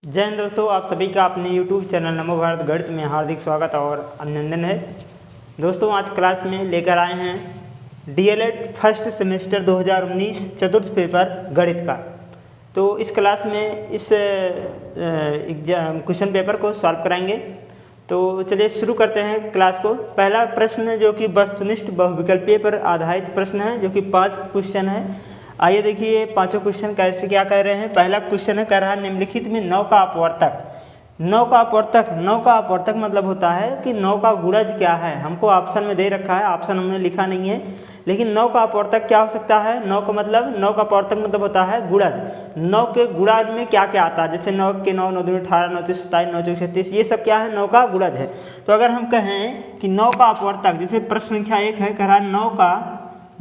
जय हिंद दोस्तों, आप सभी का अपने YouTube चैनल नमो भारत गणित में हार्दिक स्वागत और अभिनंदन है। दोस्तों आज क्लास में लेकर आए हैं DLED फर्स्ट सेमेस्टर 2019 चतुर्थ पेपर गणित का। तो इस क्लास में इस क्वेश्चन पेपर को सॉल्व कराएंगे। तो चलिए शुरू करते हैं क्लास को। पहला प्रश्न जो कि वस्तुनिष्ठ बहुविकल्पीय पर आधारित प्रश्न है, जो कि 5 क्वेश्चन है। आइए देखिए पांचों क्वेश्चन कैसे क्या कह रहे हैं। पहला क्वेश्चन है, कह रहा है निम्नलिखित में 9 का अपवर्तक। 9 का अपवर्तक मतलब होता है कि 9 का गुणज क्या है। हमको ऑप्शन में दे रखा है, ऑप्शन हमने लिखा नहीं है, लेकिन 9 का अपवर्तक क्या हो सकता है। 9 का मतलब 9 का अपवर्तक मतलब होता है गुणज। 9 के गुणज में क्या क्या आता है, जैसे 9 के 9, 9 दूनी 18, 9 तीस 27, 9 चौक 36, ये सब क्या है 9 का गुणज है। तो अगर हम कहें कि 9 का अपवर्तक, जैसे प्रश्न संख्या 1 है, कह रहा है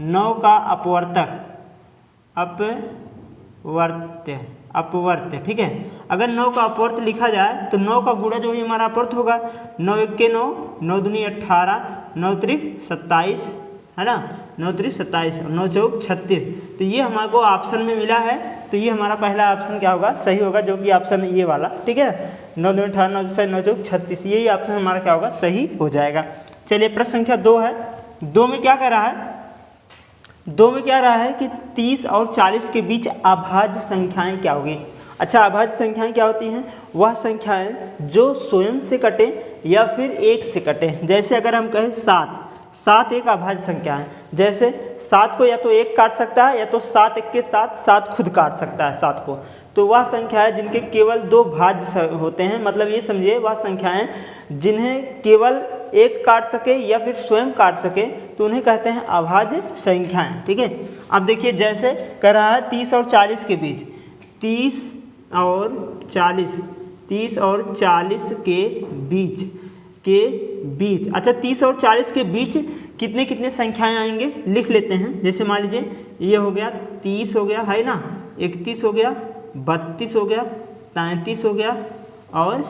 9 का अपवर्तक अपवर्त्य, ठीक है। अगर 9 का अपवर्त लिखा जाए तो 9 का गुणा जो ही हमारा अपवर्त होगा। 9 एक के 9, 9 दूनी 18, 9 त्रिक 27, है ना, 9 त्रिक 27 और 9 चौक 36। तो ये हमारे को ऑप्शन में मिला है, तो ये हमारा पहला ऑप्शन क्या होगा, सही होगा, जो कि ऑप्शन ये वाला, ठीक है। 9 दूनी 18, 9 27, 9 चौक 36, यही ऑप्शन हमारा क्या होगा, सही हो जाएगा। चलिए प्रश्न संख्या 2 है। 2 में क्या कर रहा है, 2 में क्या रहा है कि 30 और 40 के बीच अभाज्य संख्याएं क्या होगी। अच्छा, अभाज्य संख्याएं क्या होती हैं, वह संख्याएं जो स्वयं से कटे या फिर 1 से कटे। जैसे अगर हम कहें 7 एक अभाज्य संख्या है। जैसे 7 को या तो 1 काट सकता है, या तो 7 एक के साथ 7 खुद काट सकता है 7 को। तो वह संख्या है जिनके केवल 2 भाज्य होते हैं। मतलब ये समझिए, वह संख्याएं जिन्हें केवल 1 काट सके या फिर स्वयं काट सके, तो उन्हें कहते हैं अभाज्य संख्याएं, ठीक है। अब देखिए जैसे कह रहा है 30 और 40 के बीच, 30 और 40 के बीच अच्छा 30 और 40 के बीच कितने कितने संख्याएं आएंगे, लिख लेते हैं। जैसे मान लीजिए ये हो गया 30 हो गया, है ना, 31 हो गया, 32 हो गया, 33 हो गया और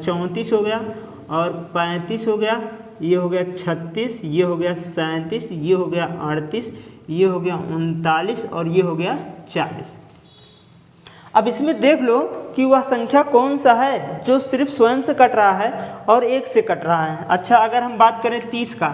34 हो गया और 35 हो गया, ये हो गया 36, ये हो गया 37, ये हो गया 38, ये हो गया 39 और ये हो गया 40। अब इसमें देख लो कि वह संख्या कौन सा है जो सिर्फ स्वयं से कट रहा है और 1 से कट रहा है। अच्छा, अगर हम बात करें 30 का,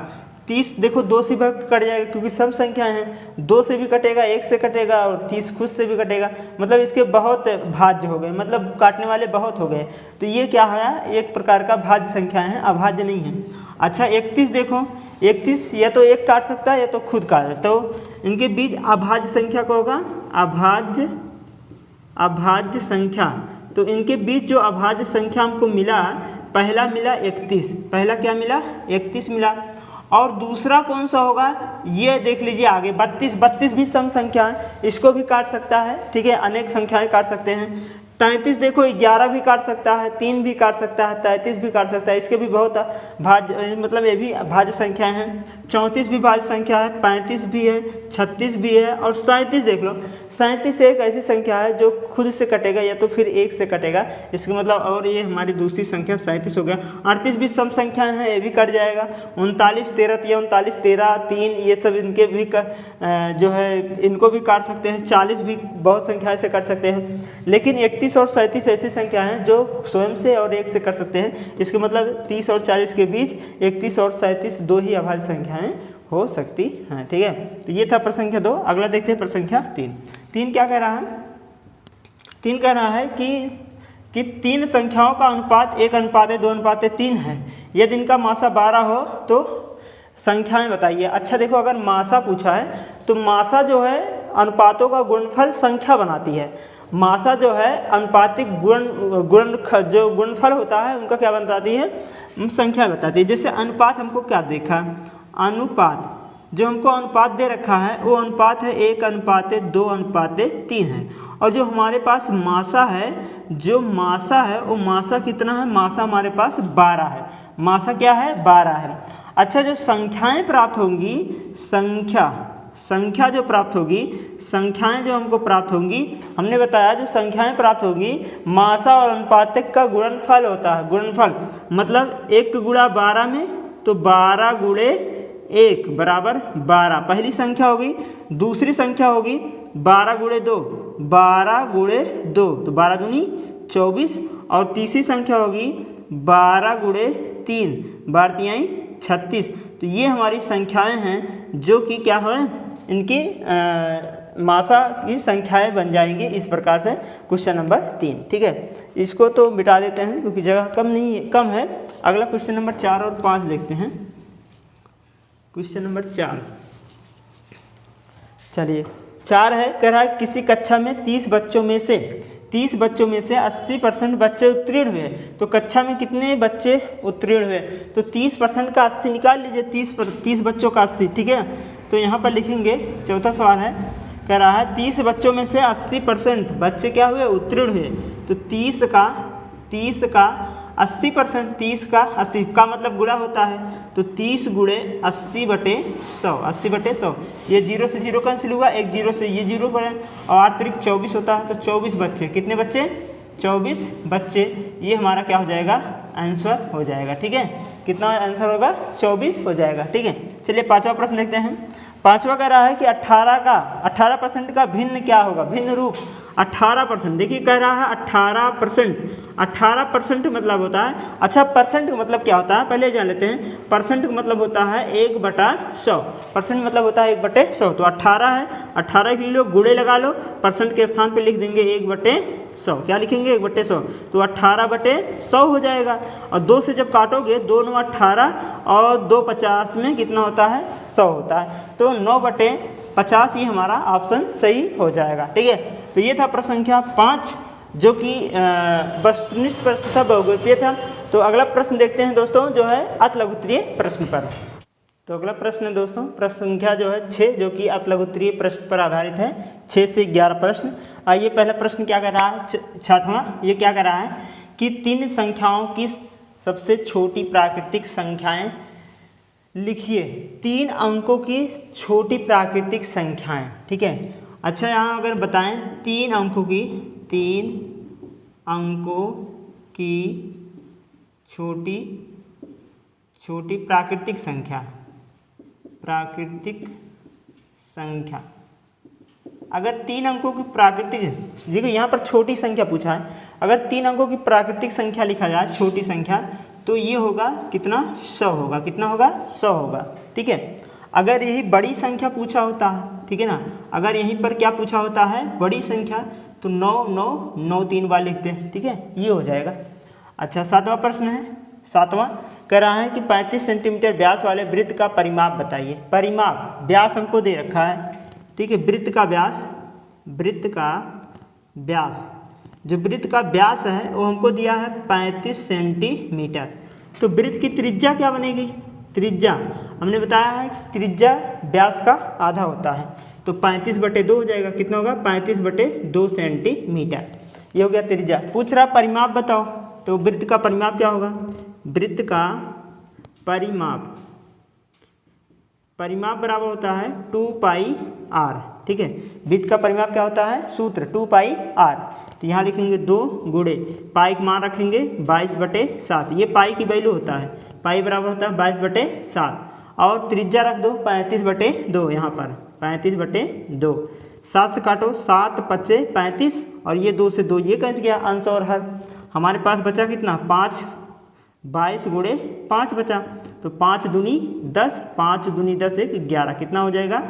30 देखो 2 से भी कट जाएगा, क्योंकि सब संख्याएं हैं। 2 से भी कटेगा, 1 से कटेगा और 30 खुद से भी कटेगा। मतलब इसके बहुत भाज्य हो गए, मतलब काटने वाले बहुत हो गए। तो ये क्या है, एक प्रकार का भाज्य संख्या है, अभाज्य नहीं है। अच्छा 31 देखो, 31 या तो 1 काट सकता है या तो खुद काट, तो इनके बीच अभाज्य संख्या क्या होगा, अभाज्य संख्या। तो इनके बीच जो अभाज्य संख्या हमको मिला, पहला मिला 31, पहला क्या मिला 31 मिला। और दूसरा कौन सा होगा, ये देख लीजिए आगे 32 भी सम संख्या है, इसको भी काट सकता है, ठीक है, अनेक संख्याएं काट सकते हैं। 33 देखो 11 भी काट सकता है, 3 भी काट सकता है, 33 भी काट सकता है, इसके भी बहुत भाज्य, मतलब ये भी भाज्य संख्याएं हैं। 34 भी भाज्य संख्या है, 35 भी है, 36 भी है और 37 देख लो। 37 एक ऐसी संख्या है जो खुद से कटेगा या तो फिर 1 से कटेगा, इसका मतलब, और ये हमारी दूसरी संख्या 37 हो गया। 38 भी सम संख्याएं हैं, ये भी कट जाएगा। 39 13 39 13 3, ये सब इनके भी जो है इनको भी काट सकते हैं। 40 भी बहुत संख्याएं से कट सकते हैं, लेकिन 31 और 37 ऐसी संख्या हैं जो स्वयं से और 1 से कर सकते हैं। इसके मतलब 30 और 40 के बीच 31 और 37 दो ही अभाज्य संख्याएं हो सकती हैं, ठीक है। तो ये था प्रश्न संख्या 2। अगला देखते हैं प्रश्न संख्या 3। 3 क्या कह रहा है, 3 कह रहा है कि 3 संख्याओं का अनुपात 1:2:3 है। यदि इनका मासा 12 हो तो संख्याएं बताइए। अच्छा देखो, अगर मासा पूछा है तो मासा जो है अनुपातों का गुणनफल संख्या बनाती है। मासा जो है अनुपातिक जो गुणनफल होता है उनका क्या बताती है, संख्या बताती है। जैसे अनुपात हमको क्या देखा, अनुपात जो हमको अनुपात दे रखा है वो अनुपात है 1:2:3 है। और जो हमारे पास मासा है, जो मासा है वो मासा कितना है, मासा हमारे पास 12 है। मासा क्या है, 12 है। अच्छा, जो संख्याएं प्राप्त होंगी, संख्या जो प्राप्त होगी, संख्याएं जो हमको प्राप्त होंगी, हमने बताया जो संख्याएं प्राप्त होगी मासा और अनुपातिक का गुणनफल होता है। गुणनफल मतलब 1 गुणा 12 में, तो 12 गुणे 1 बराबर 12, पहली संख्या होगी। दूसरी संख्या होगी 12 गुणे 2, 12 गुणे 2, तो 12 दूनी 24 और तीसरी संख्या होगी 12 गुणे 3, 12 तिहाई 36। तो ये हमारी संख्याएं हैं जो कि क्या है, इनकी मासा की संख्याएं बन जाएंगी इस प्रकार से क्वेश्चन नंबर 3। ठीक है, इसको तो मिटा देते हैं क्योंकि जगह कम है। अगला क्वेश्चन नंबर 4 और 5 देखते हैं। क्वेश्चन नंबर 4, चलिए 4 है, कह रहा है किसी कक्षा में 30 बच्चों में से 80% बच्चे उत्तीर्ण हुए, तो कक्षा में कितने बच्चे उत्तीर्ण हुए, तो 30% का 80 निकाल लीजिए, 30 बच्चों का 80। ठीक है, तो यहाँ पर लिखेंगे, चौथा सवाल है, कह रहा है 30 बच्चों में से 80% बच्चे क्या हुए, उत्तीर्ण हुए। तो 30 का 80%, 30 का 80 का मतलब गुणा होता है, तो 30 गुणे 80/100, 80/100। ये 0 से 0 कैंसिल हुआ, एक 0 से ये 0 पर है, और 8 24 होता है, तो 24 बच्चे, कितने बच्चे, 24 बच्चे। ये हमारा क्या हो जाएगा, आंसर हो जाएगा। ठीक है, कितना आंसर होगा, 24 हो जाएगा। ठीक है, चलिए 5वां प्रश्न देखते हैं। 5वां कह रहा है कि 18% का भिन्न क्या होगा, भिन्न रूप 18%। देखिए कह रहा है 18% मतलब होता है, अच्छा परसेंट का मतलब क्या होता है पहले जान लेते हैं। परसेंट का मतलब होता है 1/100, परसेंट मतलब होता है 1/100। तो 18 है, 18 के लिए गुणे लगा लो, परसेंट के स्थान पे लिख देंगे 1/100। क्या लिखेंगे, 1/100, तो 18/100 हो जाएगा। और 2 से जब काटोगे, 2 9 18 और 2 50 में कितना होता है, 100 होता है, तो 9/50 ये हमारा ऑप्शन सही हो जाएगा। ठीक है, तो ये था प्रश्न संख्या 5 जो कि वस्तुनिष्ठ प्रश्न था, बहुगुणितीय था। तो अगला प्रश्न देखते हैं दोस्तों, जो है अतलघुत्तरीय प्रश्न पर। तो अगला प्रश्न है दोस्तों, प्रश्न संख्या जो है 6, जो कि अतलघुत्तरीय प्रश्न पर आधारित है, 6 से 11 प्रश्न। आइए पहला प्रश्न क्या कर रहा है, 6वां, ये क्या कर रहा है कि 3 संख्याओं की सबसे छोटी प्राकृतिक संख्याएं लिखिए। 3 अंकों की छोटी प्राकृतिक संख्याएं। ठीक है, अच्छा यहाँ अगर बताएं 3 अंकों की छोटी प्राकृतिक संख्या, अगर 3 अंकों की प्राकृतिक, देखिए यहाँ पर छोटी संख्या पूछा है, अगर 3 अंकों की प्राकृतिक संख्या लिखा जाए, छोटी संख्या, तो ये होगा कितना, 100 होगा, कितना होगा, 100 होगा। ठीक है, अगर यही बड़ी संख्या पूछा होता है, ठीक है ना, अगर यहीं पर क्या पूछा होता है, बड़ी संख्या, तो 9 9 9 3 बार लिखते हैं। ठीक है, ये हो जाएगा। अच्छा 7वां प्रश्न है, 7वां कह रहा है कि 35 सेंटीमीटर व्यास वाले वृत्त का परिमाप बताइए। परिमाप, व्यास हमको दे रखा है, ठीक है, वृत्त का व्यास, जो वृत्त का व्यास है वो हमको दिया है 35 सेंटीमीटर। तो वृत्त की त्रिज्या क्या बनेगी, त्रिज्या हमने बताया है त्रिज्या व्यास का आधा होता है, तो 35/2 हो जाएगा, कितना होगा, 35/2 सेंटीमीटर। ये हो गया त्रिज्या। पूछ रहा परिमाप बताओ, तो वृत्त का परिमाप क्या होगा, वृत्त का परिमाप बराबर होता है 2πr। ठीक है, वृत्त का परिमाप क्या होता है, सूत्र 2πr। तो यहाँ लिखेंगे 2 गुणे पाई का मान रखेंगे 22/7, ये पाई की वैल्यू होता है, पाई बराबर होता है 22/7, और त्रिज्या रख दो 35/2, यहाँ पर 35/2, 7 से काटो, 7 5 35, और ये 2 से 2 ये कट गया, अंश और हर। हमारे पास बचा कितना, 5, 22 गुणे 5 बचा, तो 5 दूनी 10, 5 दूनी 10 1 11, कितना हो जाएगा,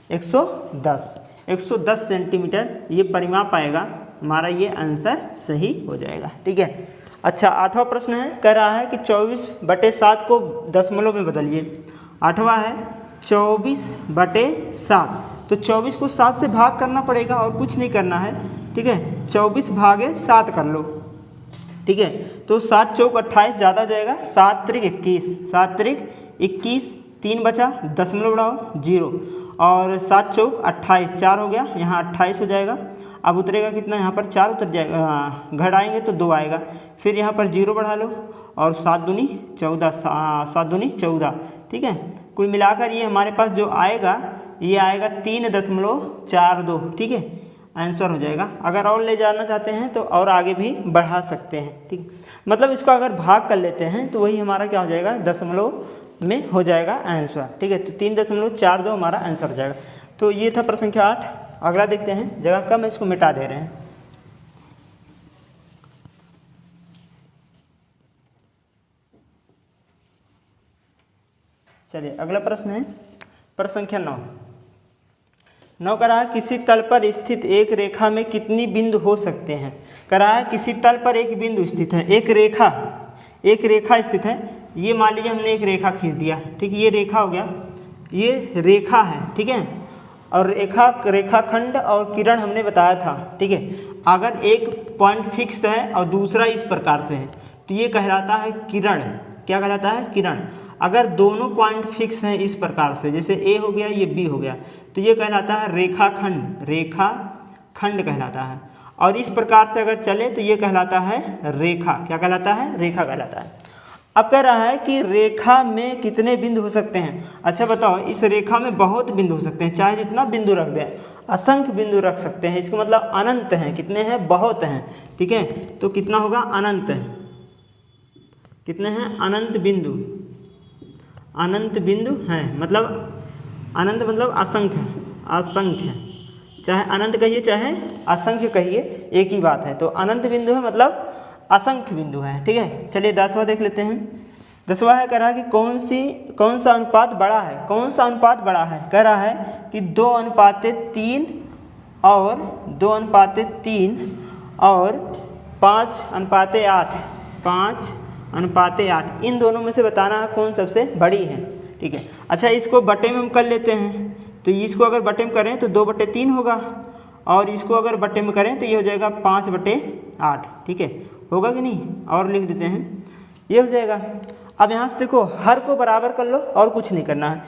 110 सेंटीमीटर ये परिमाप आएगा हमारा, ये आंसर सही हो जाएगा। ठीक है, अच्छा 8वां प्रश्न है, कह रहा है कि 24/7 को दशमलव में बदलिए। 8वां है 24/7, तो 24 को 7 से भाग करना पड़ेगा और कुछ नहीं करना है। ठीक है, 24/7 कर लो। ठीक है, तो 7 चौक 28 ज़्यादा हो जाएगा, 7 त्रिक 21, 7 त्रिक 21, 3 बचा, दशमलव बढ़ाओ 0, और 7 चौक 28, 4 हो गया, यहाँ 28 हो जाएगा। अब उतरेगा कितना, यहाँ पर 4 उतर जाएगा, घटाएंगे तो 2 आएगा, फिर यहाँ पर 0 बढ़ा लो, और 7 दूनी 14, 7 दूनी 14। ठीक है, कुल मिलाकर ये हमारे पास जो आएगा, ये आएगा 3.42। ठीक है, आंसर हो जाएगा। अगर और ले जाना चाहते हैं तो और आगे भी बढ़ा सकते हैं। ठीक, मतलब इसको अगर भाग कर लेते हैं तो वही हमारा क्या हो जाएगा, दशमलव में हो जाएगा आंसर। ठीक है, तो 3.42 हमारा आंसर हो जाएगा। तो ये था प्रश्न संख्या 8। अगला देखते हैं, जगह कम है इसको मिटा दे रहे हैं। चलिए अगला प्रश्न है प्रश्न संख्या 9 कह रहा है किसी तल पर स्थित एक रेखा में कितनी बिंदु हो सकते हैं। कह रहा है किसी तल पर एक बिंदु स्थित है, एक रेखा स्थित है। ये मान लीजिए हमने एक रेखा खींच दिया, ठीक है, ये रेखा हो गया, ये रेखा है, ठीक है। और रेखाखंड और किरण हमने बताया था, ठीक है। अगर एक पॉइंट फिक्स है और दूसरा इस प्रकार से है तो ये कहलाता है किरण। क्या कहलाता है? किरण। अगर दोनों पॉइंट फिक्स हैं इस प्रकार से, जैसे ए हो गया, ये बी हो गया, तो ये कहलाता है रेखाखंड कहलाता है। और इस प्रकार से अगर चले तो ये कहलाता है रेखा। क्या कहलाता है? रेखा कहलाता है। अब कह रहा है कि रेखा में कितने बिंदु हो सकते हैं। अच्छा बताओ, इस रेखा में बहुत बिंदु हो सकते हैं, चाहे जितना बिंदु रख दें, असंख्य बिंदु रख सकते हैं। इसका मतलब अनंत हैं। कितने हैं? बहुत हैं, ठीक है। तो कितना होगा? अनंत है। कितने हैं? अनंत बिंदु हैं। मतलब अनंत मतलब असंख्य, चाहे अनंत कहिए चाहे असंख्य कहिए, एक ही बात है। तो अनंत बिंदु है मतलब असंख्य बिंदु है, ठीक है। चलिए 10वां देख लेते हैं। 10वां है, कह रहा है कि कौन सा अनुपात बड़ा है। कौन सा अनुपात बड़ा है? कह रहा है कि 2:3 और 2:3 और 5:8, 5:8, इन दोनों में से बताना है कौन सबसे बड़ी है, ठीक है। अच्छा, इसको बटे में हम कर लेते हैं, तो इसको अगर बटे में करें तो 2/3 होगा, और इसको अगर बटे में करें तो ये हो जाएगा 5/8, ठीक है। होगा कि नहीं? और लिख देते हैं, ये हो जाएगा। अब यहाँ से देखो, हर को बराबर कर लो और कुछ नहीं करना है।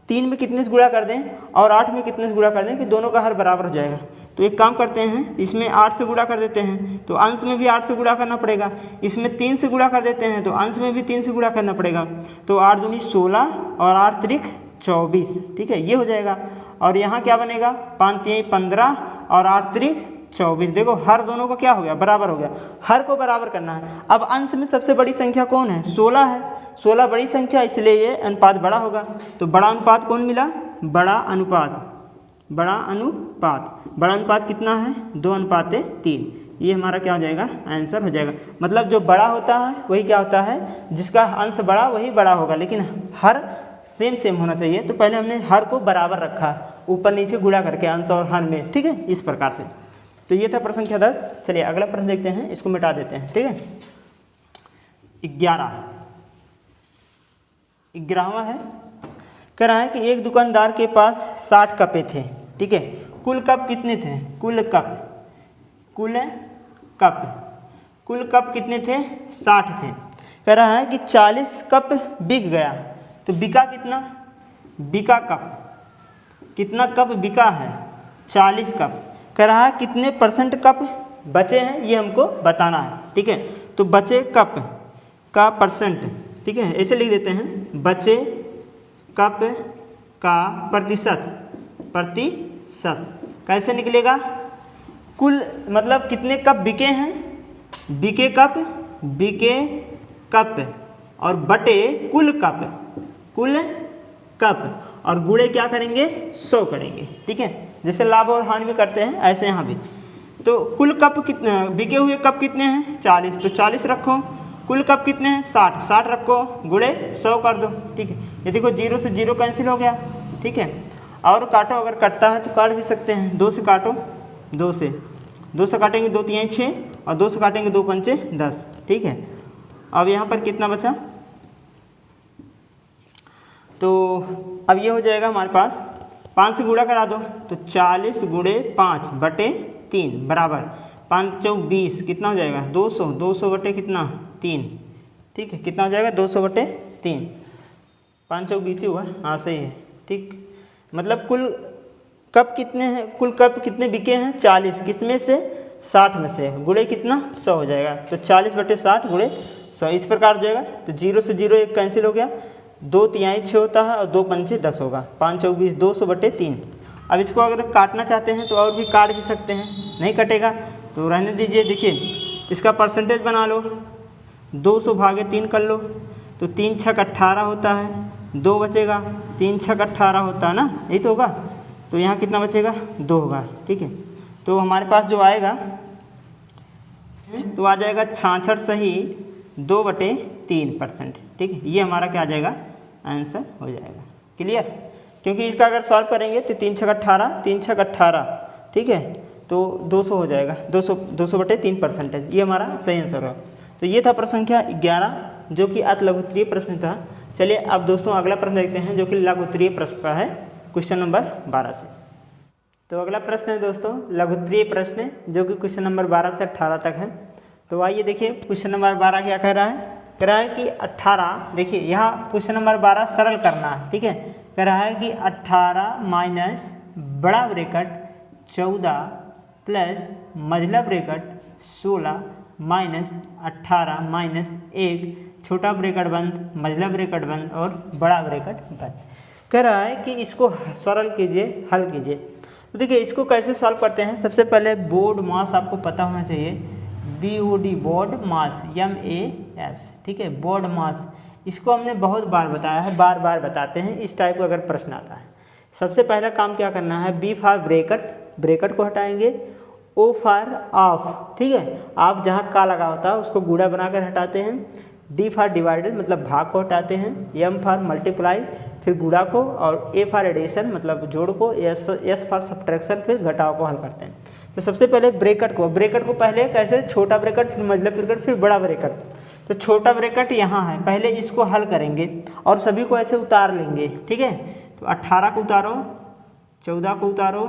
3 में कितने से गुणा कर दें और 8 में कितने से गुणा कर दें कि दोनों का हर बराबर हो जाएगा। तो एक काम करते हैं, इसमें 8 से गुणा कर देते हैं तो अंश में भी 8 से गुणा करना पड़ेगा। इसमें 3 से गुणा कर देते हैं तो अंश में भी 3 से गुणा करना पड़ेगा। तो 8 दूनी 16 और 8 त्रिक 24, ठीक है, ये हो जाएगा। और यहाँ क्या बनेगा? 5 3 15 और 8 त्रिक 24। देखो हर दोनों का क्या हो गया? बराबर हो गया। हर को बराबर करना है। अब अंश में सबसे बड़ी संख्या कौन है? 16 है। 16 बड़ी संख्या, इसलिए ये अनुपात बड़ा होगा। तो बड़ा अनुपात कौन मिला? बड़ा अनुपात कितना है? 2:3। ये हमारा क्या हो जाएगा? आंसर हो जाएगा। मतलब जो बड़ा होता है वही क्या होता है? जिसका अंश बड़ा वही बड़ा होगा, लेकिन हर सेम होना चाहिए। तो पहले हमने हर को बराबर रखा, ऊपर नीचे गुणा करके अंश और हर में, ठीक है, इस प्रकार से। तो ये था प्रश्न संख्या 10। चलिए अगला प्रश्न देखते हैं, इसको मिटा देते हैं, ठीक है। 11वां है, कह रहा है कि एक दुकानदार के पास 60 कपें थे, ठीक है। कुल कप कितने थे? कुल कप कितने थे? 60 थे। कह रहा है कि 40 कप बिक गया, तो बिका कितना? बिका कप, कितना कप बिका है? 40 कप। कह रहा है कितने % कप बचे हैं, ये हमको बताना है, ठीक है। तो बचे कप का %, ठीक है, ऐसे लिख देते हैं, बचे कप का प्रतिशत कैसे निकलेगा? कुल मतलब कितने कप बिके हैं, बिके कप और बटे कुल कप और गुणे क्या करेंगे? 100 करेंगे, ठीक है। जैसे लाभ और हानि में करते हैं ऐसे यहाँ भी। तो कुल कप कितने बिके हुए कप कितने हैं? 40, तो 40 रखो। कुल कप कितने हैं? 60 रखो, गुणे 100 कर दो, ठीक है। ये देखो 0 से 0 कैंसिल हो गया, ठीक है। और काटो, अगर कटता है तो काट भी सकते हैं। 2 से काटो, 2 से काटेंगे 2 3 6 और 2 से काटेंगे 2 5 10, ठीक है। अब यहाँ पर कितना बचा? तो अब ये हो जाएगा हमारे पास, 5 से गुणा करा दो तो 40 गुणे 5/3 बराबर 5 चौक 20, कितना हो जाएगा? 200 बटे कितना? 3, ठीक है। कितना हो जाएगा? 200/3, 5 चौक 20 ही हुआ, हाँ सही है, ठीक। मतलब कुल कप कितने हैं? कुल कप कितने बिके हैं? 40, किसमें से? 60 में से, गुणे कितना? 100 हो जाएगा। तो 40/60 गुणे 100, इस प्रकार हो जाएगा। तो 0 से 0 एक कैंसिल हो गया, 2 तिहाई 6 होता है और 2 पंचे 10 होगा, 5 चौक 20, 200/3। अब इसको अगर काटना चाहते हैं तो और भी काट भी सकते हैं, नहीं कटेगा तो रहने दीजिए। देखिए इसका परसेंटेज बना लो, 200/3 कर लो, तो 3 छक 18 होता है, 2 बचेगा, 3 छक 18 होता है ना, यही तो होगा। तो यहाँ कितना बचेगा? 2 होगा, ठीक है। तो हमारे पास जो आएगा तो आ जाएगा 66 सही 2/3%, ठीक है। ये हमारा क्या आ जाएगा? आंसर हो जाएगा। क्लियर? क्योंकि इसका अगर सॉल्व करेंगे तो 3 छक 18, 3 छक 18, ठीक है, तो 200 हो जाएगा, 200/3%, ये हमारा सही आंसर होगा। तो ये था प्रश्न संख्या 11 जो कि अति लघुत्तरीय प्रश्न था। चलिए अब दोस्तों अगला प्रश्न देखते हैं जो कि लघुत्तरीय प्रश्न का है, क्वेश्चन नंबर 12 से। तो अगला प्रश्न है दोस्तों लघुत्तरीय प्रश्न जो कि क्वेश्चन नंबर 12 से 18 तक है। तो आइए देखिए क्वेश्चन नंबर 12 क्या कह रहा है। कह रहा है कि 18, देखिए यहाँ क्वेश्चन नंबर 12 सरल करना है, ठीक है। कह रहा है कि 18 माइनस बड़ा ब्रैकेट 14 प्लस मझला ब्रैकेट 16 माइनस 18 माइनस 1 छोटा ब्रैकेट बंद, मझला ब्रैकेट बंद और बड़ा ब्रैकेट बंद। कह रहा है कि इसको सरल कीजिए, हल कीजिए। तो देखिए इसको कैसे सॉल्व करते हैं। सबसे पहले बोर्ड मास आपको पता होना चाहिए, BOD बोर्ड मास, MAS, ठीक है, बोर्ड मास। इसको हमने बहुत बार बताया है, बार बार बताते हैं इस टाइप का अगर प्रश्न आता है। सबसे पहला काम क्या करना है, B फॉर ब्रैकेट, ब्रैकेट को हटाएंगे, O फॉर ऑफ, ठीक है, आप जहाँ का लगा होता है उसको गुणा बनाकर हटाते हैं, D फॉर डिवाइडेड मतलब भाग को हटाते हैं, M फॉर मल्टीप्लाई फिर गुणा को, और A फॉर एडिशन मतलब जोड़ को, S फॉर सब्ट्रैक्शन फिर घटाव को हल करते हैं। तो सबसे पहले ब्रैकेट को पहले कैसे, छोटा ब्रैकेट फिर मझला ब्रैकेट फिर बड़ा ब्रैकेट। तो छोटा ब्रैकेट यहाँ है, पहले इसको हल करेंगे और सभी को ऐसे उतार लेंगे, ठीक है। तो 18 को उतारो, 14 को उतारो,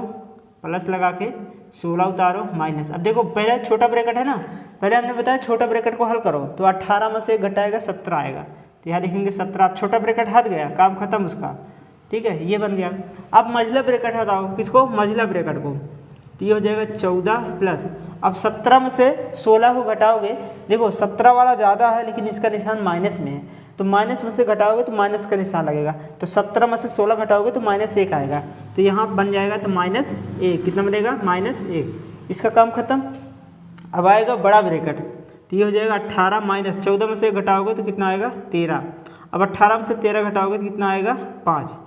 प्लस लगा के 16 उतारो, माइनस। अब देखो पहले छोटा ब्रैकेट है ना, पहले हमने बताया छोटा ब्रैकेट को हल करो, तो 18 में से घटाएगा 17 आएगा, तो यहाँ लिखेंगे 17। अब छोटा ब्रैकेट हट गया, काम खत्म उसका, ठीक है, ये बन गया। अब मझला ब्रैकेट हटाओ, किसको, मझला ब्रैकेट को, तो ये हो जाएगा 14 प्लस, अब 17 में से 16 को घटाओगे, देखो 17 वाला ज़्यादा है लेकिन इसका निशान माइनस में है, तो माइनस में से घटाओगे तो माइनस का निशान लगेगा, तो 17 में से 16 घटाओगे तो -1 आएगा, तो यहाँ बन जाएगा तो -1, कितना बनेगा, -1, इसका काम खत्म। अब आएगा बड़ा ब्रैकेट, तो ये हो जाएगा 18 माइनस 14 में से घटाओगे तो कितना आएगा, 13। अब 18 में से 13 घटाओगे तो कितना आएगा, 5।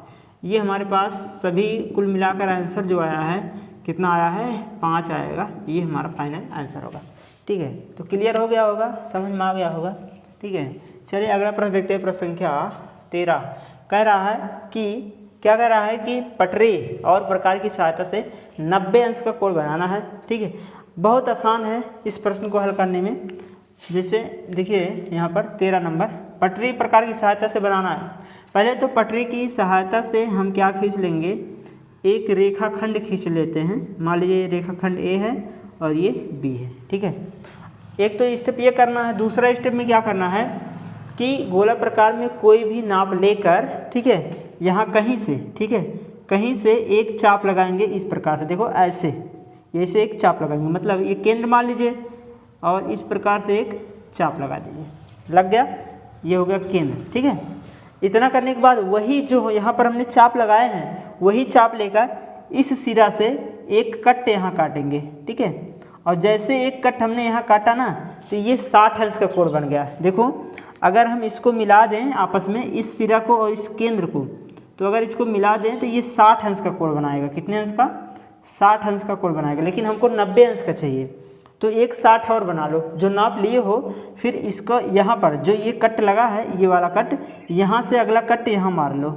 ये हमारे पास सभी कुल मिलाकर आंसर जो आया है कितना आया है, 5 आएगा, ये हमारा फाइनल आंसर होगा, ठीक है। तो क्लियर हो गया होगा, समझ में आ गया होगा, ठीक है। चलिए अगला प्रश्न देखते हैं, प्रश्न संख्या 13। कह रहा है कि क्या कह रहा है कि पटरी और प्रकार की सहायता से 90 अंश का कोण बनाना है, ठीक है। बहुत आसान है इस प्रश्न को हल करने में। जैसे देखिए यहाँ पर 13 नंबर, पटरी प्रकार की सहायता से बनाना है। पहले तो पटरी की सहायता से हम क्या खींच लेंगे, एक रेखाखंड खींच लेते हैं। मान लीजिए रेखाखंड A है और ये B है, ठीक है। एक तो स्टेप ये करना है, दूसरा स्टेप में क्या करना है कि गोला प्रकार में कोई भी नाप लेकर, ठीक है, यहाँ कहीं से, ठीक है, कहीं से एक चाप लगाएंगे इस प्रकार से, देखो ऐसे एक चाप लगाएंगे, मतलब ये केंद्र मान लीजिए और इस प्रकार से एक चाप लगा दीजिए, लग गया, ये हो गया केंद्र, ठीक है। इतना करने के बाद वही जो यहाँ पर हमने चाप लगाए हैं वही चाप लेकर इस सिरा से एक कट यहाँ काटेंगे, ठीक है। और जैसे एक कट हमने यहाँ काटा ना तो ये 60 अंश का कोण बन गया। देखो अगर हम इसको मिला दें आपस में, इस सिरा को और इस केंद्र को, तो अगर इसको मिला दें तो ये 60 अंश का कोण बनाएगा। कितने अंश का, 60 अंश का कोण बनाएगा। लेकिन हमको 90 अंश का चाहिए, तो एक 60 और बना लो जो नाप लिए हो। फिर इसको यहाँ पर जो ये कट लगा है, ये वाला कट, यहाँ से अगला कट यहाँ मार लो,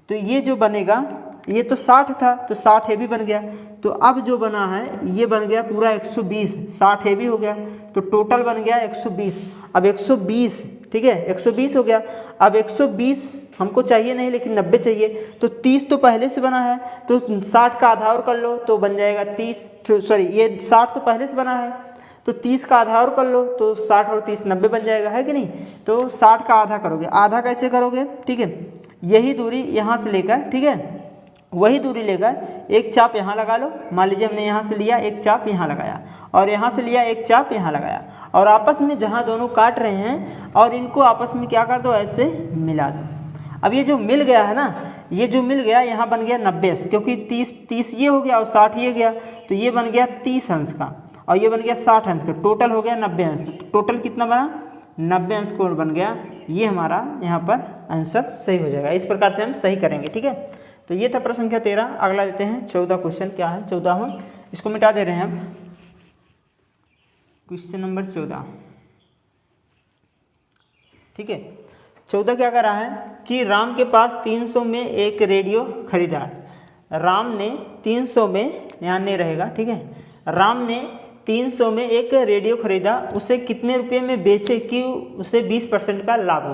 तो ये जो बनेगा, ये तो 60 था तो 60 है भी बन गया। तो अब जो बना है ये बन गया पूरा 120, 60 है भी हो गया, तो टोटल बन गया 120। अब 120, ठीक है, 120 हो गया। अब 120 हमको चाहिए नहीं लेकिन 90 चाहिए, तो 30 तो पहले से बना है, तो 60 का आधा और कर लो तो बन जाएगा 30, सॉरी ये 60 तो पहले से बना है, तो 30 का आधा और कर लो तो 60 और 30 90 बन जाएगा, है कि नहीं। तो 60 का आधा करोगे, आधा कैसे करोगे, ठीक है, यही दूरी यहाँ से लेकर, ठीक है, वही दूरी लेकर एक चाप यहाँ लगा लो। मान लीजिए हमने यहाँ से लिया एक चाप यहाँ लगाया और यहाँ से लिया एक चाप यहाँ लगाया, और आपस में जहाँ दोनों काट रहे हैं और इनको आपस में क्या कर दो, ऐसे मिला दो। अब ये जो मिल गया है ना, ये जो मिल गया यहाँ बन गया 90 अंश, क्योंकि 30 ये हो गया और 60 ये गया, तो ये बन गया 30 अंश का और ये बन गया 60 अंश का, टोटल हो गया 90 अंश। तो टोटल कितना बना, 90 अंश कोण बन गया। ये हमारा यहाँ पर आंसर सही हो जाएगा। इस प्रकार से हम सही करेंगे, ठीक है। तो ये था प्रश्न संख्या 13। अगला देते हैं 14 क्वेश्चन। क्या है 14वां, इसको मिटा दे रहे हैं हम। क्वेश्चन नंबर 14, ठीक है। 14 क्या कर रहा है कि राम के पास 300 में एक रेडियो खरीदा। राम ने 300 में, यहाँ नहीं रहेगा, ठीक है, राम ने 300 में एक रेडियो खरीदा, उसे कितने रुपये में बेचे कि उसे 20% का लाभ हो।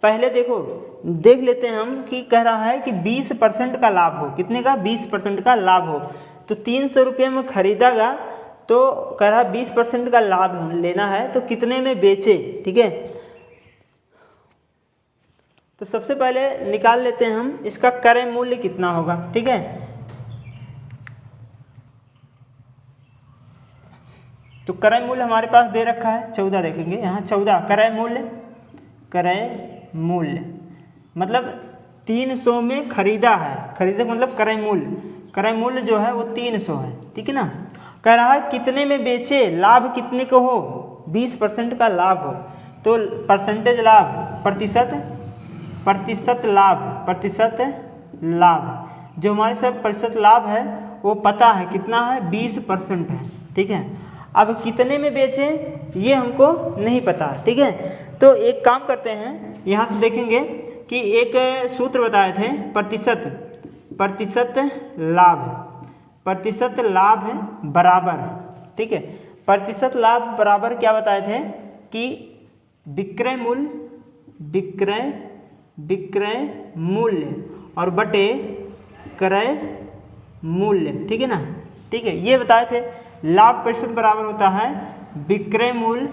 पहले देखो देख लेते हैं हम कि कह रहा है कि 20% का लाभ हो। कितने का? 20% का लाभ हो। तो 300 रुपये में खरीदागा तो कह रहा 20% का लाभ लेना है, तो कितने में बेचे, ठीक है। तो सबसे पहले निकाल लेते हैं हम इसका क्रय मूल्य कितना होगा, ठीक है। तो क्रय मूल्य हमारे पास दे रखा है 14, देखेंगे यहाँ 14 क्रय मूल्य मतलब 300 में खरीदा है, खरीदे मतलब क्रय मूल्य जो है वो 300 है, ठीक है ना। कह रहा है कितने में बेचे, लाभ कितने को हो, 20% का लाभ हो। तो परसेंटेज लाभ, प्रतिशत लाभ जो हमारे साथ प्रतिशत लाभ है वो पता है कितना है, 20% है, ठीक है। अब कितने में बेचे ये हमको नहीं पता, ठीक है। तो एक काम करते हैं, यहाँ से देखेंगे कि एक सूत्र बताए थे, प्रतिशत लाभ है बराबर, ठीक है। प्रतिशत लाभ बराबर क्या बताए थे कि विक्रय मूल्य और बटे क्रय मूल्य, ठीक है ना, ठीक है। ये बताए थे लाभ प्रतिशत बराबर होता है विक्रय मूल्य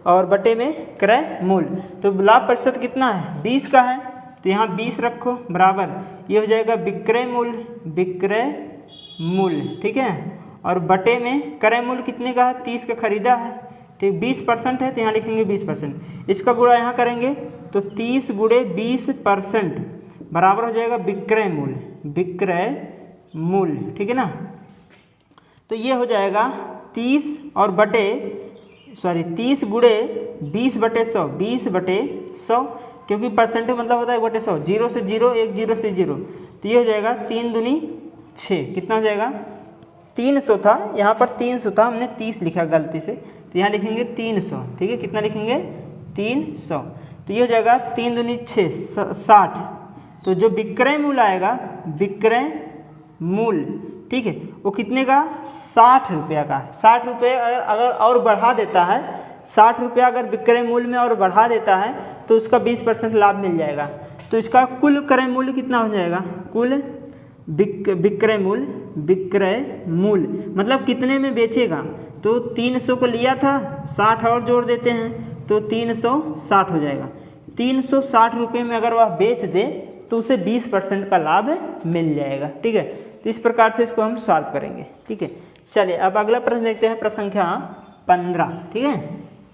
और बटे में क्रय मूल्य। तो लाभ प्रतिशत कितना है, 20 का है, तो यहाँ 20 रखो बराबर, ये हो जाएगा विक्रय मूल्य, ठीक है। और बटे में क्रय मूल्य कितने का है, 30 का खरीदा है, ठीक, 20% है, तो यहाँ लिखेंगे 20%। इसका गुणा यहाँ करेंगे तो 30 गुणे 20% बराबर हो जाएगा विक्रय मूल्य, ठीक है ना। तो ये हो जाएगा 30 गुणे 20/100, 20/100, क्योंकि परसेंट मतलब होता है 1/100, 0 से 0, 1 0 से 0, तो ये हो जाएगा 3 दूनी 6, कितना हो जाएगा, 300 था, यहाँ पर 300 था, हमने 30 लिखा गलती से, तो यहाँ लिखेंगे 300, ठीक है। कितना लिखेंगे, 300, तो ये हो जाएगा 3 दूनी 6, 60। तो जो विक्रय मूल्य आएगा, विक्रय मूल्य, ठीक है, वो कितने का, 60 रुपया का। 60 रुपये अगर और बढ़ा देता है, 60 रुपया अगर विक्रय मूल्य में और बढ़ा देता है तो उसका 20% लाभ मिल जाएगा। तो इसका कुल क्रय मूल्य कितना हो जाएगा, कुल विक्रय मूल्य मतलब कितने में बेचेगा। तो 300 को लिया था, 60 और जोड़ देते हैं तो 360 हो जाएगा। 360 रुपये में अगर वह बेच दे तो उसे 20% का लाभ मिल जाएगा, ठीक है। तो इस प्रकार से इसको हम सॉल्व करेंगे, ठीक है। चलिए अब अगला प्रश्न देखते हैं, प्रश्न संख्या 15, ठीक है।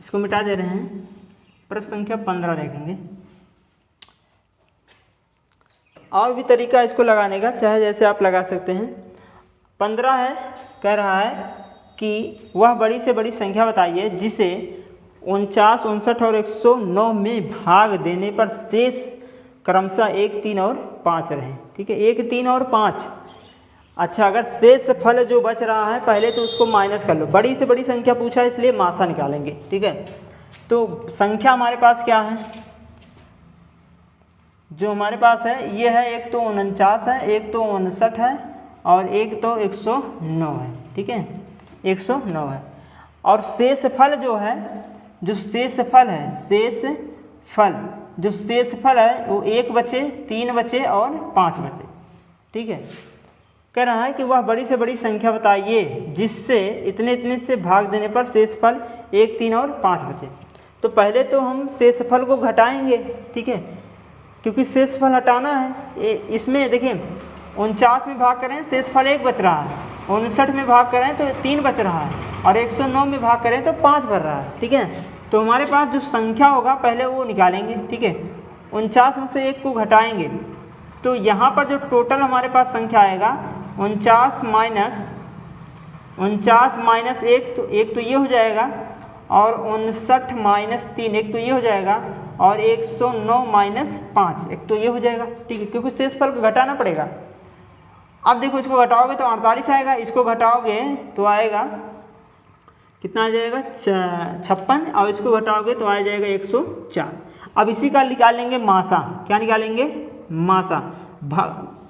इसको मिटा दे रहे हैं, प्रश्न संख्या 15 देखेंगे। और भी तरीका इसको लगाने का, चाहे जैसे आप लगा सकते हैं। 15 है, कह रहा है कि वह बड़ी से बड़ी संख्या बताइए जिसे 49, 59 और 109 में भाग देने पर शेष क्रमशः 1, 3 और 5 रहे, ठीक है। 1, 3 और 5। अच्छा, अगर शेष फल जो बच रहा है पहले तो उसको माइनस कर लो। बड़ी से बड़ी संख्या पूछा इसलिए मासा निकालेंगे, ठीक है। तो संख्या हमारे पास क्या है, जो हमारे पास है ये है, एक तो 49 है, एक तो 59 है और एक तो 109 है, ठीक है, 109 है। और शेष फल जो है, जो शेष फल है वो 1 बचे, 3 बचे और 5 बचे, ठीक है। कह रहा है कि वह बड़ी से बड़ी संख्या बताइए जिससे इतने इतने से भाग देने पर शेष फल 1, 3 और 5 बचे। तो पहले तो हम शेष फल को घटाएंगे, ठीक है, क्योंकि शेष फल हटाना है। इसमें देखिए 49 में भाग करें शेष फल 1 बच रहा है, 59 में भाग करें तो 3 बच रहा है और 109 में भाग करें तो 5 बच रहा है, ठीक है। तो हमारे पास जो संख्या होगा पहले वो निकालेंगे, ठीक है। 49 में से 1 को घटाएंगे तो यहाँ पर जो टोटल हमारे पास संख्या आएगा 49 माइनस 1, तो एक तो ये हो जाएगा, और 59 माइनस 3 एक तो ये हो जाएगा, और 109 माइनस 5 एक तो ये हो जाएगा, ठीक है, क्योंकि शेष फल को घटाना पड़ेगा। अब देखो इसको घटाओगे तो 48 आएगा, इसको घटाओगे तो आएगा कितना आ जाएगा, 56, और इसको घटाओगे तो आ जाएगा 104। अब इसी का निकालेंगे मासा। क्या निकालेंगे? मासा।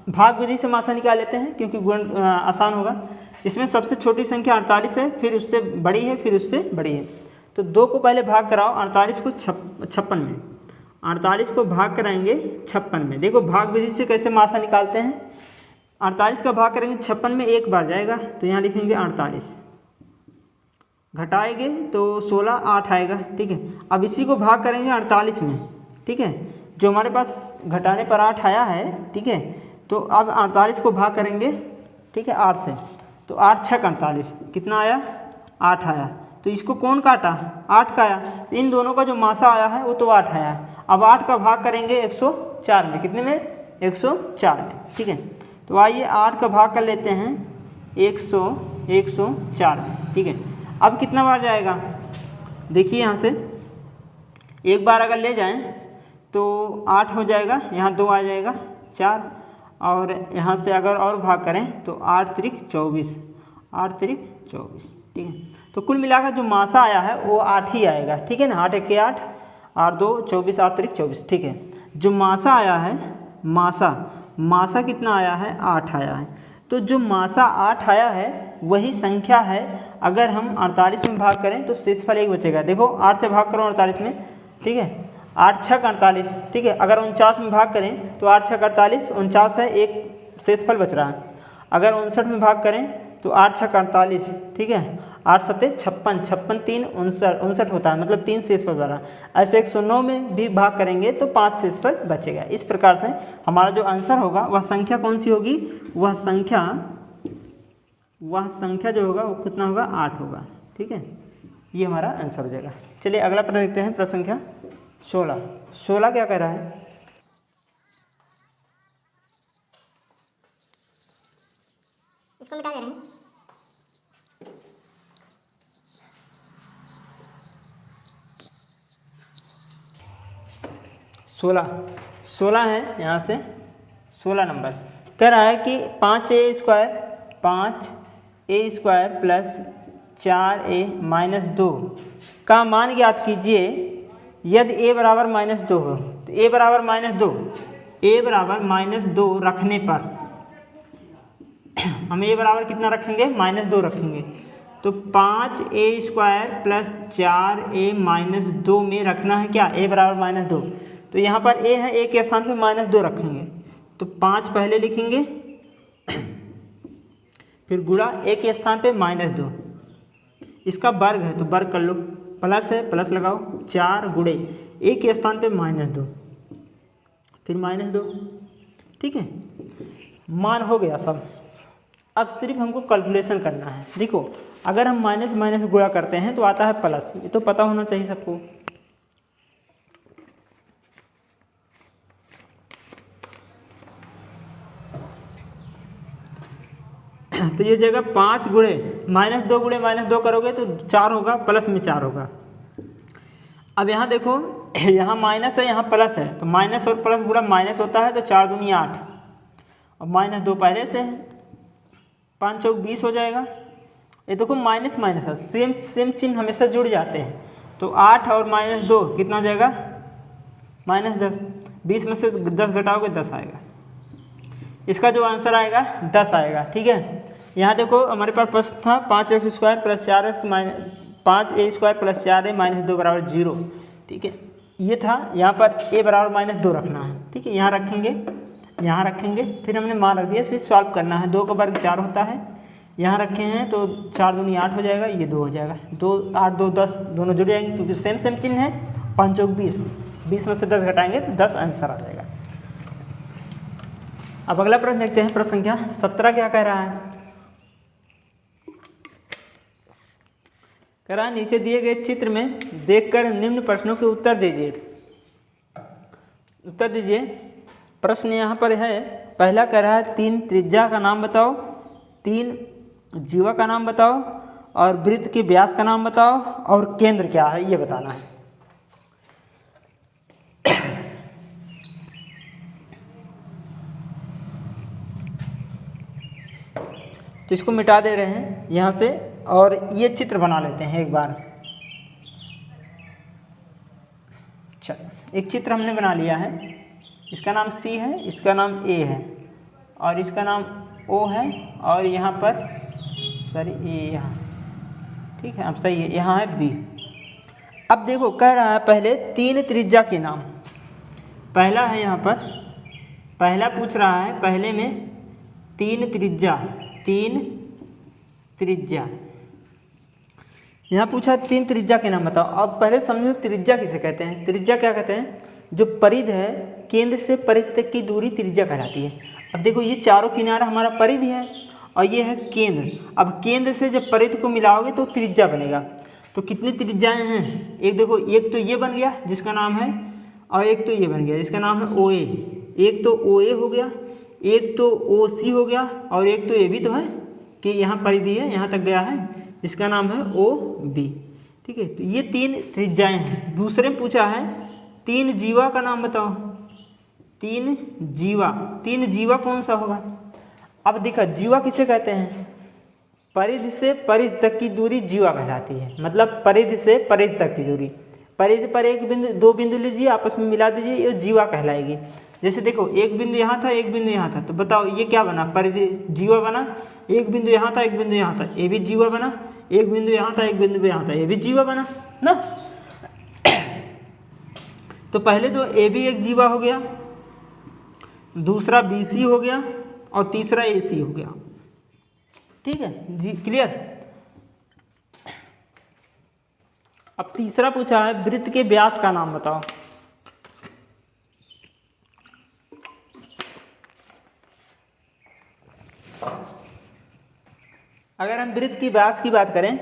भाग विधि से मासा निकाल लेते हैं क्योंकि गुण आसान होगा। इसमें सबसे छोटी संख्या 48 है, फिर उससे बड़ी है, फिर उससे बड़ी है। तो 2 को पहले भाग कराओ 48 को 56 में। 48 को भाग कराएंगे 56 में। देखो भाग विधि से कैसे मासा निकालते हैं। 48 का भाग करेंगे 56 में, एक बार जाएगा तो यहाँ लिखेंगे 48, घटाएंगे तो 16 8 आएगा। ठीक है, अब इसी को भाग करेंगे 48 में। ठीक है, जो हमारे पास घटाने पर 8 आया है। ठीक है, तो अब 48 को भाग करेंगे, ठीक है, 8 से, तो 8 6 48, कितना आया? 8 आया। तो इसको कौन काटा? 8 का आया। तो इन दोनों का जो मासा आया है वो तो 8 आया। अब 8 का भाग करेंगे 104 में। कितने में? 104 में। ठीक है, तो आइए 8 का भाग कर लेते हैं 104 में। ठीक है, अब कितना बार जाएगा? देखिए यहाँ से एक बार अगर ले जाएं तो 8 हो जाएगा, यहाँ 2 आ जाएगा 4, और यहाँ से अगर और भाग करें तो 8 त्रिक 24, 8 त्रिक 24। ठीक है, तो कुल मिलाकर जो मासा आया है वो 8 ही आएगा। ठीक है ना, 8 1 8, 8 2 24, 8 त्रिक 24। ठीक है, जो मासा आया है, मासा कितना आया है? 8 आया है। तो जो मासा 8 आया है वही संख्या है। अगर हम 48 में भाग करें तो शेषफल 1 बचेगा। देखो 8 से भाग करो 48 में। ठीक है, 8 6 48। ठीक है, अगर 49 में भाग करें तो 8 6 48, 49 है, एक शेषफल बच रहा है। अगर 59 में भाग करें तो 8 6 48। ठीक है, 8 7 56, 56 3 59 होता है, मतलब 3 शेषफल बच रहा है। ऐसे 109 में भी भाग करेंगे तो 5 शेषफल बचेगा। इस प्रकार से हमारा जो आंसर होगा वह संख्या कौन सी होगी? वह संख्या जो होगा वो कितना होगा? 8 होगा। ठीक है, ये हमारा आंसर हो जाएगा। चलिए अगला प्रश्न देखते हैं, प्रश्न संख्या 16 क्या कह रहा है? इसको मिटा दे रहे हैं। 16 है, यहाँ से 16 नंबर कह रहा है कि 5a² प्लस 4a माइनस 2 का मान ज्ञात कीजिए यदि a बराबर -2 हो। तो a बराबर -2 रखने पर हम a बराबर कितना रखेंगे? -2 रखेंगे। तो 5a² प्लस 4a माइनस 2 में रखना है क्या? a बराबर -2। तो यहाँ पर a है, a के स्थान पे -2 रखेंगे। तो 5 पहले लिखेंगे, फिर गुणा a के स्थान पे -2। इसका वर्ग है तो वर्ग कर लो, प्लस है प्लस लगाओ, 4 गुणे a के स्थान पे -2, फिर -2। ठीक है, मान हो गया सब। अब सिर्फ हमको कैलकुलेशन करना है। देखो अगर हम माइनस माइनस गुणा करते हैं तो आता है प्लस, ये तो पता होना चाहिए सबको। तो ये जगह 5 गुणे -2 गुणे -2 करोगे तो 4 होगा, प्लस में 4 होगा। अब यहाँ देखो, यहाँ माइनस है यहाँ प्लस है, तो माइनस और प्लस गुणा माइनस होता है, तो 4 दूनी 8 और -2 पहले से है, 5 चौक 20 हो जाएगा। ये देखो माइनस माइनस है, सेम चिन्ह हमेशा जुड़ जाते हैं। तो 8 और -2 कितना हो जाएगा? -10। 20 में से 10 घटाओगे 10 आएगा। इसका जो आंसर आएगा 10 आएगा। ठीक है, यहाँ देखो हमारे पास प्रश्न था 5x² plus 4x 5a² plus 4a minus 2 बराबर 0। ठीक है, ये था। यहाँ पर a बराबर -2 रखना है। ठीक है, यहाँ रखेंगे, फिर हमने मान रख दिया, फिर सॉल्व करना है। 2 का वर्ग 4 होता है, यहाँ रखे हैं तो 4 दूनी 8 हो जाएगा, ये 2 हो जाएगा। 2 8 2 10 दोनों जुड़ जाएंगे क्योंकि सेम चिन्ह है। 5 चौक 20, 20 में से 10 घटाएंगे तो 10 आंसर आ जाएगा। अब अगला प्रश्न देखते हैं, प्रश्न संख्या 17 क्या कह रहा है? कह रहा है नीचे दिए गए चित्र में देखकर निम्न प्रश्नों के उत्तर दीजिए। प्रश्न यहाँ पर है, पहला कह रहा है 3 त्रिज्या का नाम बताओ, 3 जीवा का नाम बताओ और वृत्त के व्यास का नाम बताओ और केंद्र क्या है ये बताना है। तो इसको मिटा दे रहे हैं यहाँ से और ये चित्र बना लेते हैं एक बार। चलो एक चित्र हमने बना लिया है, इसका नाम C है, इसका नाम A है और इसका नाम O है और यहाँ पर सॉरी ये यहाँ, ठीक है अब सही है, यहाँ है B। अब देखो कह रहा है पहले 3 त्रिज्या के नाम। पहला है यहाँ पर, पहला पूछ रहा है पहले में 3 त्रिज्या, 3 त्रिज्या यहाँ पूछा 3 त्रिज्या के नाम बताओ। अब पहले समझो त्रिज्या किसे कहते हैं। त्रिज्या क्या कहते हैं, जो परिधि है केंद्र से परिधि तक की दूरी त्रिज्या कहलाती है। अब देखो ये चारों किनारा हमारा परिधि है और ये है केंद्र। अब केंद्र से जब परिधि को मिलाओगे तो त्रिज्या बनेगा। तो कितनी त्रिज्याएं हैं, एक देखो, एक तो ये बन गया जिसका नाम है, और एक तो ये बन गया जिसका नाम है OA। एक तो OA हो गया, एक तो OC हो गया और एक तो ये भी तो है कि यहाँ परिधि है यहाँ तक गया है, इसका नाम है OB। ठीक है, तो ये 3 त्रिज्याएं हैं। दूसरे में पूछा है 3 जीवा का नाम बताओ। 3 जीवा, 3 जीवा कौन सा होगा। अब देखा जीवा किसे कहते हैं, परिधि से परिधि तक की दूरी जीवा कहलाती है। मतलब परिधि से परिधि तक की दूरी, परिधि पर एक बिंदु, 2 बिंदु लीजिए आपस में मिला दीजिए, ये जीवा कहलाएगी। जैसे देखो एक बिंदु यहाँ था, एक बिंदु यहाँ था, तो बताओ ये क्या बना, परिधि जीवा बना। एक बिंदु यहाँ था, एक बिंदु यहाँ था, ये भी जीवा बना। एक बिंदु यहाँ था, एक बिंदु यहाँ था, ये भी जीवा बना ना। तो पहले तो AB एक जीवा हो गया, दूसरा BC हो गया और तीसरा AC हो गया। ठीक है जी, क्लियर। अब तीसरा पूछा है वृत्त के व्यास का नाम बताओ। अगर हम वृत्त की व्यास की बात करें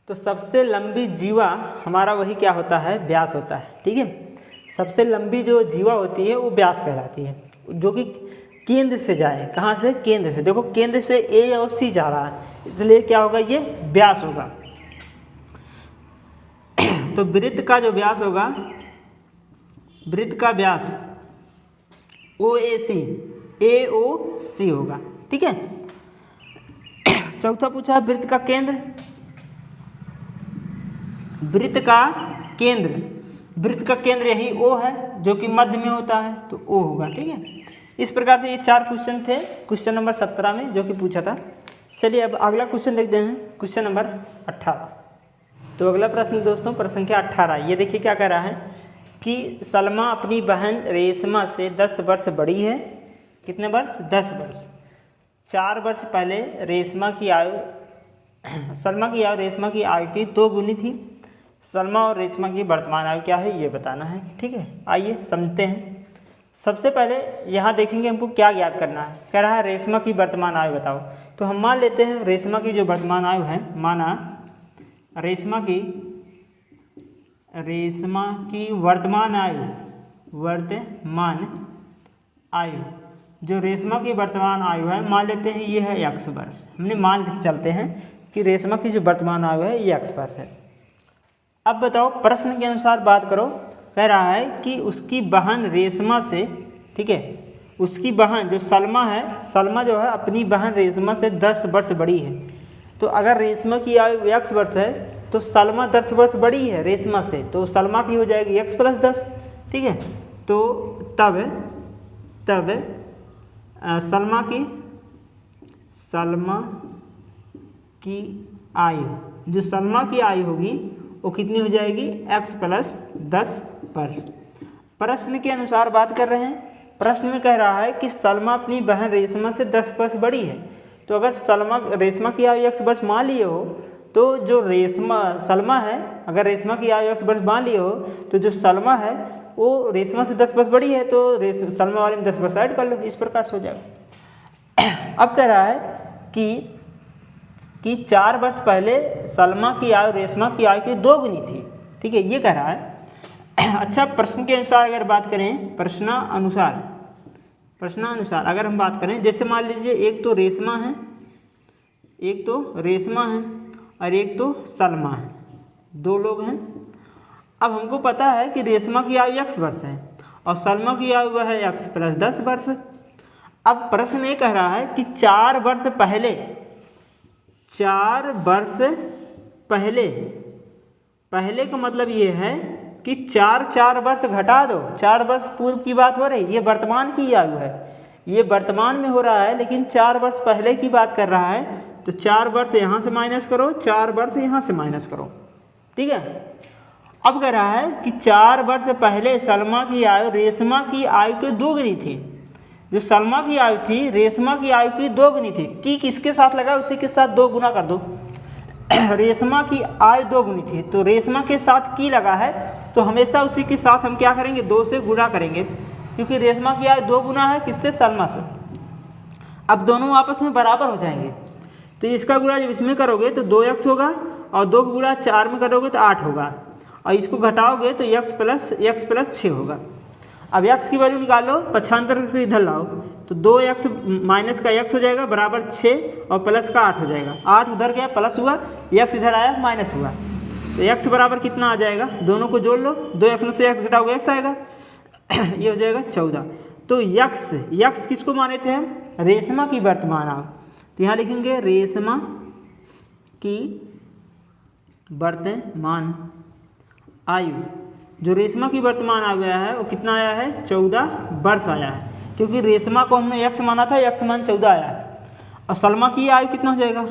तो सबसे लंबी जीवा हमारा वही क्या होता है, व्यास होता है। ठीक है, सबसे लंबी जो जीवा होती है वो व्यास कहलाती है, जो कि केंद्र से जाए। कहाँ से, केंद्र से। देखो केंद्र से A और C जा रहा है, इसलिए क्या होगा, ये व्यास होगा। तो वृत्त का जो व्यास होगा, वृत्त का व्यास AOC होगा। ठीक है। चौथा पूछा वृत्त का केंद्र। वृत्त का केंद्र, वृत्त का केंद्र यही O है जो कि मध्य में होता है, तो O होगा। ठीक है, इस प्रकार से ये 4 क्वेश्चन थे क्वेश्चन नंबर 17 में जो कि पूछा था। चलिए अब अगला क्वेश्चन देखते हैं, क्वेश्चन नंबर 18। तो अगला प्रश्न दोस्तों प्रश्न संख्या 18, ये देखिए क्या कह रहा है कि सलमा अपनी बहन रेशमा से 10 वर्ष बड़ी है। कितने वर्ष, 10 वर्ष। 4 वर्ष पहले रेशमा की आयु, सलमा की आयु रेशमा की आयु की 2 गुनी थी। सलमा और रेशमा की वर्तमान आयु क्या है ये बताना है। ठीक है, आइए समझते हैं। सबसे पहले यहाँ देखेंगे हमको क्या याद करना है। कह रहा है रेशमा की वर्तमान आयु बताओ, तो हम मान लेते हैं रेशमा की जो वर्तमान आयु है, माना रेशमा की वर्तमान आयु, जो रेशमा की वर्तमान आयु है मान लेते हैं ये है x वर्ष। हमने मान के चलते हैं कि रेशमा की जो वर्तमान आयु है ये x वर्ष है। अब बताओ प्रश्न के अनुसार बात करो। कह रहा है कि उसकी बहन रेशमा से, ठीक है, उसकी बहन जो सलमा है, सलमा जो है अपनी बहन रेशमा से 10 वर्ष बड़ी है। तो अगर रेशमा की आयु x वर्ष है तो सलमा 10 वर्ष बड़ी है रेशमा से, तो सलमा की हो जाएगी x + 10। ठीक है, तो तब सलमा की आयु, जो सलमा की आयु होगी वो कितनी हो जाएगी, x + 10 वर्ष। प्रश्न के अनुसार बात कर रहे हैं। प्रश्न में कह रहा है कि सलमा अपनी बहन रेशमा से 10 वर्ष बड़ी है। तो अगर रेशमा की आयु x वर्ष मान लिए हो, तो जो सलमा है, अगर रेशमा की आयु x वर्ष मान लिए हो, तो जो सलमा है वो रेशमा से 10 वर्ष बड़ी है, तो सलमा वाले में 10 वर्ष ऐड कर लो, इस प्रकार से हो जाएगा। अब कह रहा है कि 4 वर्ष पहले सलमा की आयु रेशमा की आयु की 2 गुनी थी। ठीक है, ये कह रहा है। अच्छा, प्रश्न के अनुसार अगर बात करें, प्रश्नानुसार अगर हम बात करें, जैसे मान लीजिए एक तो रेशमा है और एक तो सलमा है, 2 लोग हैं। अब हमको पता है कि रेशमा की आयु x वर्ष है और सलमा की आयु है x + 10 वर्ष। अब प्रश्न ये कह रहा है कि 4 वर्ष पहले का मतलब ये है कि 4 वर्ष घटा दो, 4 वर्ष पूर्व की बात हो रही, ये वर्तमान की आयु है, ये वर्तमान में हो रहा है, लेकिन 4 वर्ष पहले की बात कर रहा है। तो 4 वर्ष यहाँ से माइनस करो, 4 वर्ष यहाँ से माइनस करो, ठीक है। अब कह रहा है कि 4 वर्ष पहले सलमा की आयु रेशमा की आयु के 2 गुनी थी। जो सलमा की आयु थी रेशमा की आयु की 2 गुनी थी। की किसके साथ लगा, उसी के साथ 2 गुना कर दो। रेशमा की आयु 2 गुनी थी, तो रेशमा के साथ की लगा है, तो हमेशा उसी के साथ हम क्या करेंगे, 2 से गुणा करेंगे, क्योंकि रेशमा की आयु 2 गुना है किससे, सलमा से। अब दोनों आपस में बराबर हो जाएंगे, तो इसका गुणा जब इसमें करोगे तो 2x होगा, और 2 का गुणा 4 में करोगे तो 8 होगा, और इसको घटाओगे तो x प्लस 6 होगा। अब x की वैल्यू निकालो, पक्षांतर करके इधर लाओ, तो 2x माइनस का x हो जाएगा बराबर 6 और प्लस का 8 हो जाएगा। 8 उधर गया प्लस हुआ, x इधर आया माइनस हुआ, तो x बराबर कितना आ जाएगा, दोनों को जोड़ लो, 2x में से x घटाओगे x आएगा, ये हो जाएगा 14। तो x किसको माने थे हम, रेशमा की वर्तमान आयु, तो यहाँ लिखेंगे रेशमा की वर्तमान आयु। जो रेशमा की वर्तमान आयु आया है वो कितना आया है, 14 वर्ष आया है, क्योंकि रेशमा को हमने x माना था, x मान 14 आया है। और सलमा की आयु कितना हो जाएगा,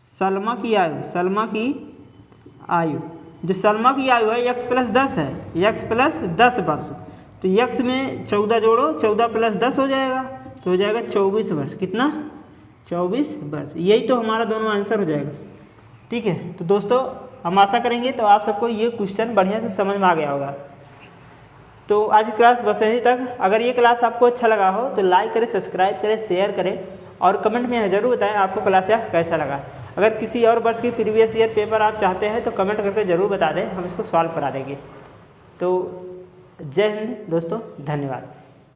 सलमा की आयु, जो सलमा की आयु है x प्लस 10 है, x प्लस 10 वर्ष, तो x में 14 जोड़ो, 14 प्लस 10 हो जाएगा, तो हो जाएगा 24 वर्ष। कितना, 24 वर्ष। यही तो हमारा दोनों आंसर हो जाएगा, ठीक है। तो दोस्तों हम आशा करेंगे तो आप सबको ये क्वेश्चन बढ़िया से समझ में आ गया होगा। तो आज की क्लास बस यहीं तक। अगर ये क्लास आपको अच्छा लगा हो तो लाइक करें, सब्सक्राइब करें, शेयर करें, और कमेंट में ज़रूर बताएं आपको क्लास यह कैसा लगा। अगर किसी और वर्ष की प्रीवियस ईयर पेपर आप चाहते हैं तो कमेंट करके ज़रूर बता दें, हम इसको सॉल्व करा देंगे। तो जय हिंद दोस्तों, धन्यवाद।